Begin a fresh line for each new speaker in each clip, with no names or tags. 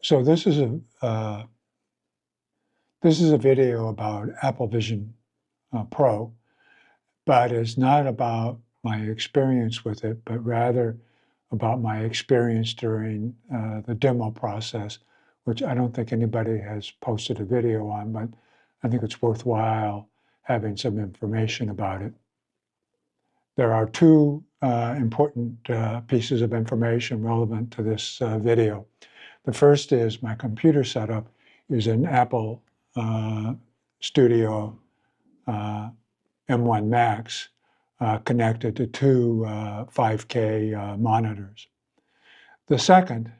So this is a video about Apple Vision Pro, but it's not about my experience with it, but rather about my experience during the demo process, which I don't think anybody has posted a video on, but I think it's worthwhile having some information about it. There are two important pieces of information relevant to this video. The first is my computer setup is an Apple Studio M1 Max connected to two 5K monitors. The second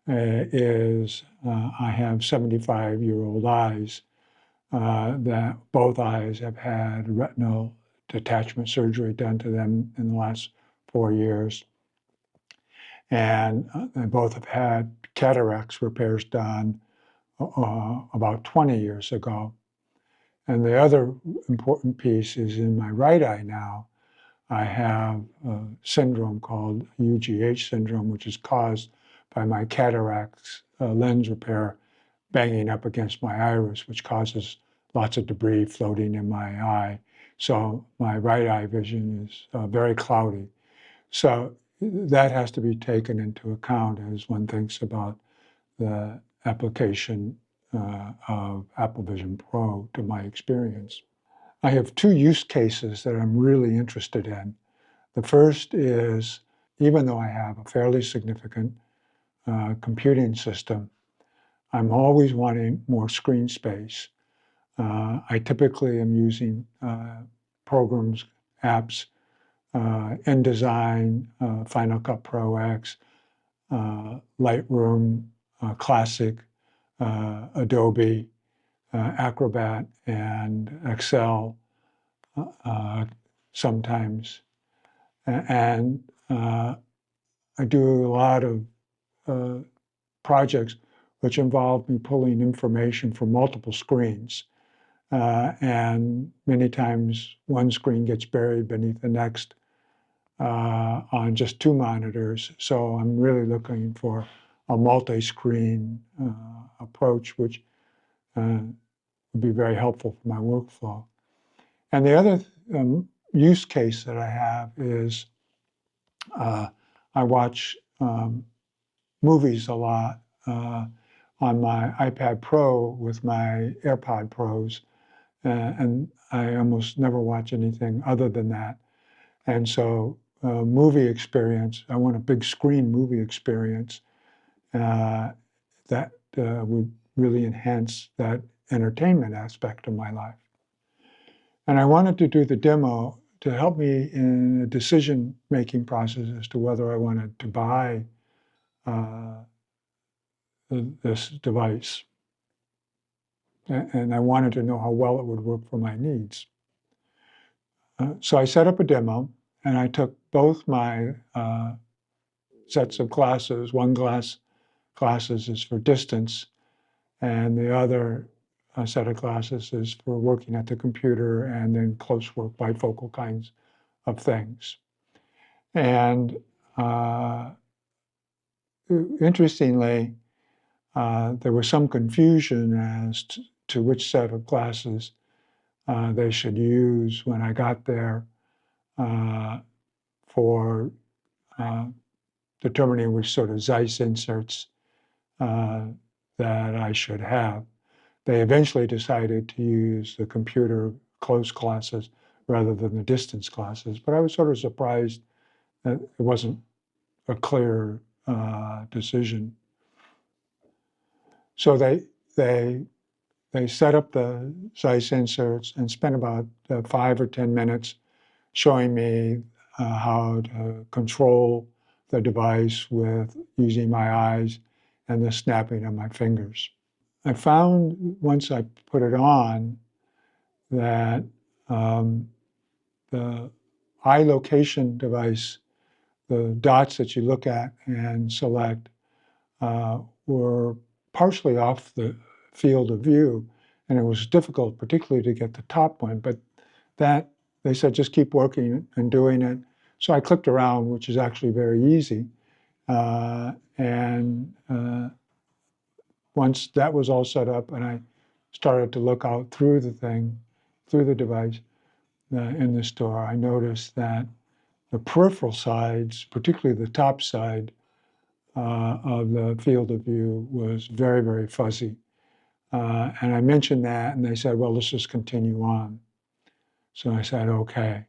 is I have 75-year-old eyes that both eyes have had retinal detachment surgery done to them in the last 4 years. And they both have had cataracts repairs done about 20 years ago. And the other important piece is in my right eye now, I have a syndrome called UGH syndrome, which is caused by my cataracts lens repair banging up against my iris, which causes lots of debris floating in my eye. So my right eye vision is very cloudy. So that has to be taken into account as one thinks about the application of Apple Vision Pro to my experience. I have two use cases that I'm really interested in. The first is, even though I have a fairly significant computing system, I'm always wanting more screen space. I typically am using programs, apps, InDesign, Final Cut Pro X, Lightroom, Classic, Adobe, Acrobat, and Excel sometimes. And I do a lot of projects which involve me pulling information from multiple screens. And many times one screen gets buried beneath the next on just two monitors. So I'm really looking for a multi-screen approach, which would be very helpful for my workflow. And the other use case that I have is I watch movies a lot on my iPad Pro with my AirPod Pros, and I almost never watch anything other than that. And so movie experience, I want a big screen movie experience that would really enhance that entertainment aspect of my life. And I wanted to do the demo to help me in a decision-making process as to whether I wanted to buy this device. And I wanted to know how well it would work for my needs. So I set up a demo, and I took both my sets of glasses. One glasses is for distance, and the other set of glasses is for working at the computer and then close work, bifocal kinds of things. And interestingly, there was some confusion as to which set of glasses they should use when I got there for determining which sort of Zeiss inserts that I should have. They eventually decided to use the computer close glasses rather than the distance glasses, but I was sort of surprised that it wasn't a clear decision. So they set up the Zeiss inserts and spent about 5 or 10 minutes showing me how to control the device with using my eyes and the snapping of my fingers. I found once I put it on that the eye location device, the dots that you look at and select, were partially off the field of view, and it was difficult, particularly to get the top one, but that, they said, just keep working and doing it. So I clicked around, which is actually very easy, and once that was all set up and I started to look out through the thing, through the device in the store, I noticed that the peripheral sides, particularly the top side of the field of view, was very, very fuzzy. And I mentioned that, and they said, well, let's just continue on. So I said, okay.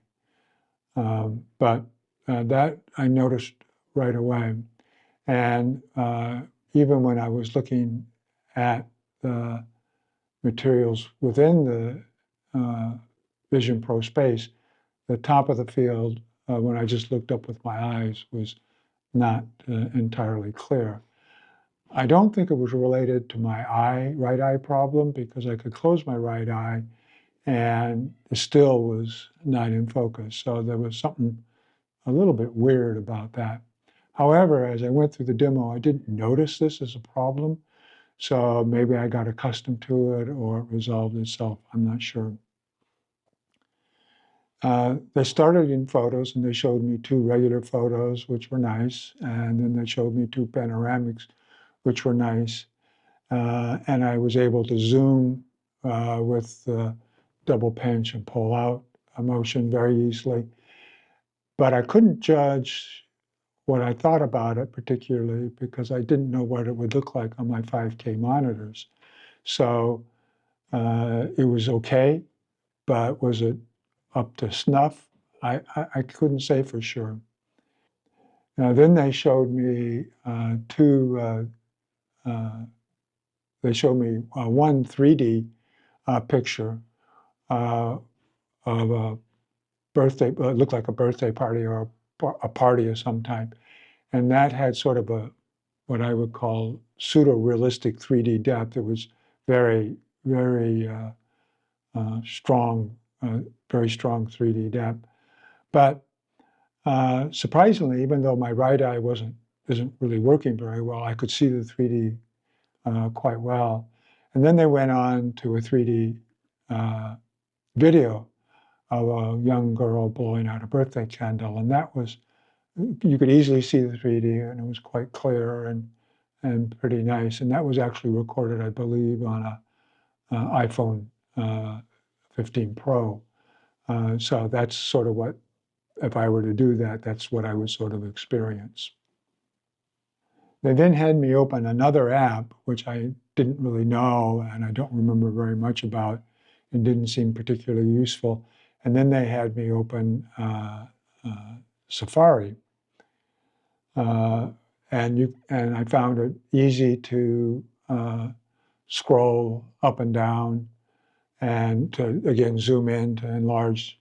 But that I noticed right away. And even when I was looking at the materials within the Vision Pro space, the top of the field, when I just looked up with my eyes, was not entirely clear. I don't think it was related to my right eye problem, because I could close my right eye and it still was not in focus. So there was something a little bit weird about that. However, as I went through the demo, I didn't notice this as a problem. So maybe I got accustomed to it or it resolved itself. I'm not sure. They started in photos and they showed me 2 regular photos, which were nice. And then they showed me 2 panoramics, which were nice. And I was able to zoom with the double pinch and pull out a motion very easily. But I couldn't judge what I thought about it particularly because I didn't know what it would look like on my 5K monitors. So it was okay, but was it up to snuff? I couldn't say for sure. Now then they showed me they showed me one 3D picture of a birthday, it looked like a birthday party or a party of some type. And that had sort of what I would call pseudo-realistic 3D depth. It was very, very strong, very strong 3D depth. But surprisingly, even though my right eye isn't really working very well, I could see the 3D quite well. And then they went on to a 3D video of a young girl blowing out a birthday candle, and that was, you could easily see the 3D, and it was quite clear and pretty nice. And that was actually recorded, I believe, on a iPhone 15 Pro. So that's sort of what, if I were to do that, that's what I would sort of experience. They then had me open another app, which I didn't really know and I don't remember very much about and didn't seem particularly useful. And then they had me open Safari. And I found it easy to scroll up and down and to, again, zoom in to enlarge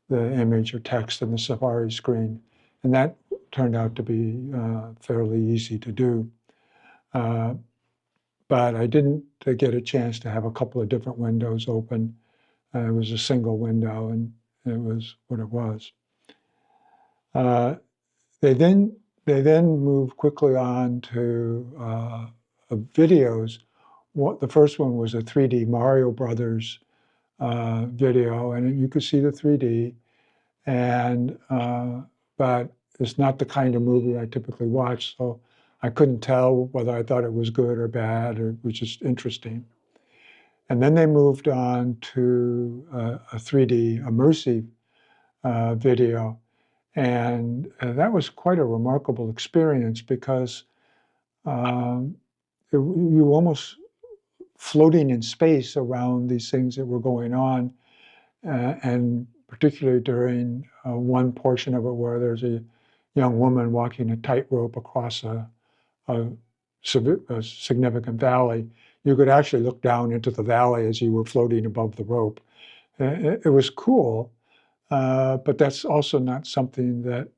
the image or text in the Safari screen. And that turned out to be fairly easy to do. But I didn't get a chance to have a couple of different windows open. It was a single window, and it was what it was. They then moved quickly on to videos. The first one was a 3D Mario Brothers video, and you could see the 3D. And but it's not the kind of movie I typically watch, so I couldn't tell whether I thought it was good or bad, or it was just interesting. And then they moved on to a 3D immersive video. And that was quite a remarkable experience because you were almost floating in space around these things that were going on. And particularly during one portion of it where there's a young woman walking a tightrope across a significant valley, you could actually look down into the valley as you were floating above the rope. It was cool, but that's also not something that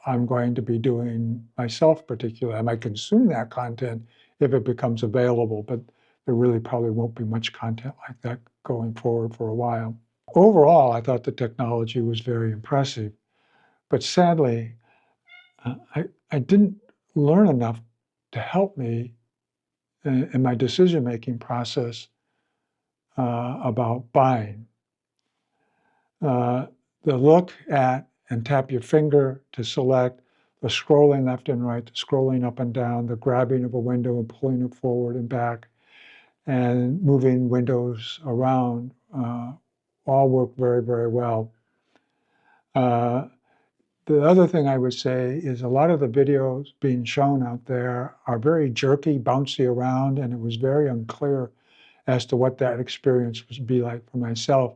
I'm going to be doing myself particularly. I might consume that content if it becomes available, but there really probably won't be much content like that going forward for a while. Overall, I thought the technology was very impressive, but sadly, I didn't learn enough to help me in my decision-making process about buying. The look at and tap your finger to select, the scrolling left and right, the scrolling up and down, the grabbing of a window and pulling it forward and back. and moving windows around all work very, very well. The other thing I would say is a lot of the videos being shown out there are very jerky, bouncy around, and it was very unclear as to what that experience would be like for myself.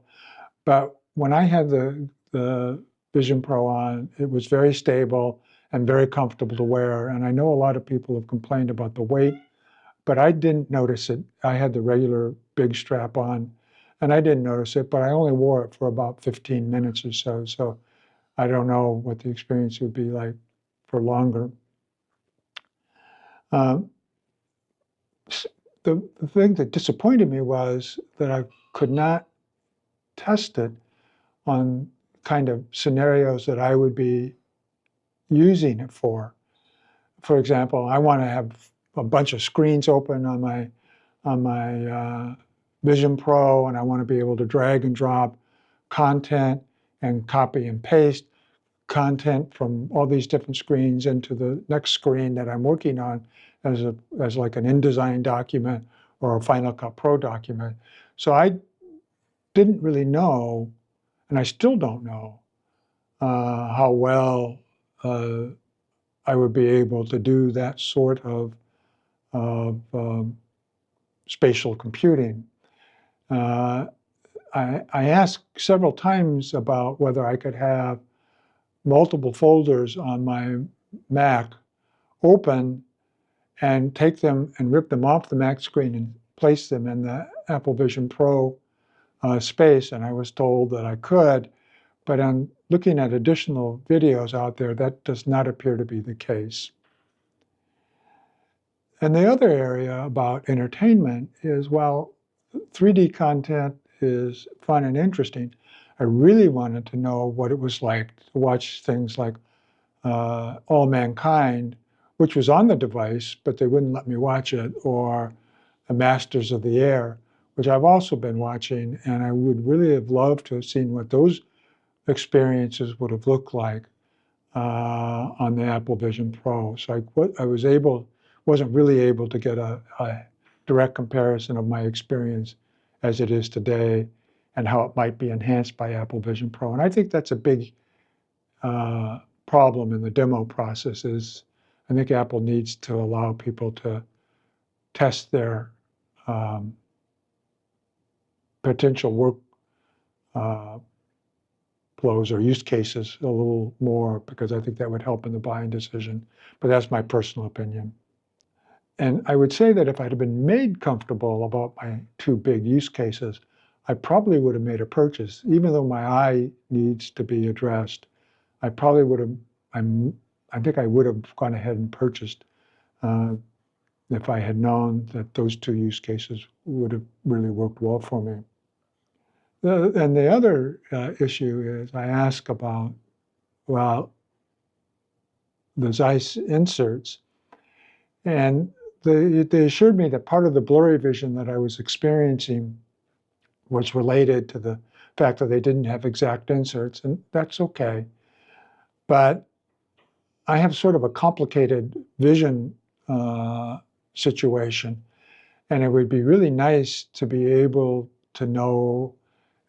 But when I had the Vision Pro on, it was very stable and very comfortable to wear. And I know a lot of people have complained about the weight, but I didn't notice it. I had the regular big strap on, and I didn't notice it, but I only wore it for about 15 minutes or so. So I don't know what the experience would be like for longer. Um, the thing that disappointed me was that I could not test it on kind of scenarios that I would be using it for. For example, I want to have a bunch of screens open on my Vision Pro, and I want to be able to drag and drop content and copy and paste content from all these different screens into the next screen that I'm working on as like an InDesign document or a Final Cut Pro document. So I didn't really know, and I still don't know, how well I would be able to do that sort of spatial computing. I asked several times about whether I could have multiple folders on my Mac open and take them and rip them off the Mac screen and place them in the Apple Vision Pro space. And I was told that I could, but on looking at additional videos out there, that does not appear to be the case. And the other area about entertainment is, while 3D content is fun and interesting, I really wanted to know what it was like to watch things like All Mankind, which was on the device, but they wouldn't let me watch it, or The Masters of the Air, which I've also been watching, and I would really have loved to have seen what those experiences would have looked like on the Apple Vision Pro. So wasn't really able to get a direct comparison of my experience as it is today and how it might be enhanced by Apple Vision Pro. And I think that's a big problem in the demo process. Is I think Apple needs to allow people to test their potential work flows or use cases a little more, because I think that would help in the buying decision. But that's my personal opinion. And I would say that if I'd have been made comfortable about my two big use cases, I probably would have made a purchase. Even though my eye needs to be addressed, I probably would have, I think I would have gone ahead and purchased if I had known that those two use cases would have really worked well for me. And the other issue is I ask about, well, the Zeiss inserts, and they assured me that part of the blurry vision that I was experiencing was related to the fact that they didn't have exact inserts, and that's okay. But I have sort of a complicated vision situation, and it would be really nice to be able to know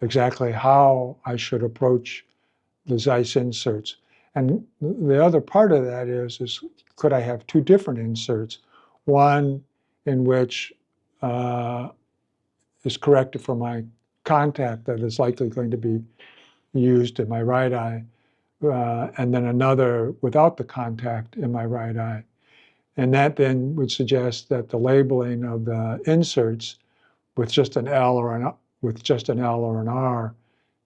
exactly how I should approach the Zeiss inserts. And the other part of that is could I have two different inserts? One in which is corrected for my contact that is likely going to be used in my right eye, and then another without the contact in my right eye. And that then would suggest that the labeling of the inserts with just an L or an R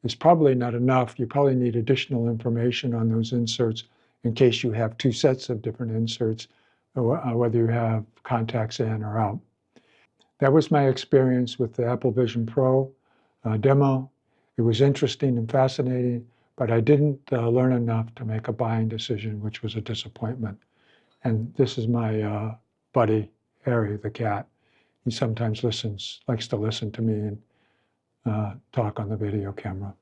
is probably not enough. You probably need additional information on those inserts in case you have two sets of different inserts, whether you have contacts in or out. That was my experience with the Apple Vision Pro demo. It was interesting and fascinating, but I didn't learn enough to make a buying decision, which was a disappointment. And this is my buddy, Harry the cat. He sometimes likes to listen to me and talk on the video camera.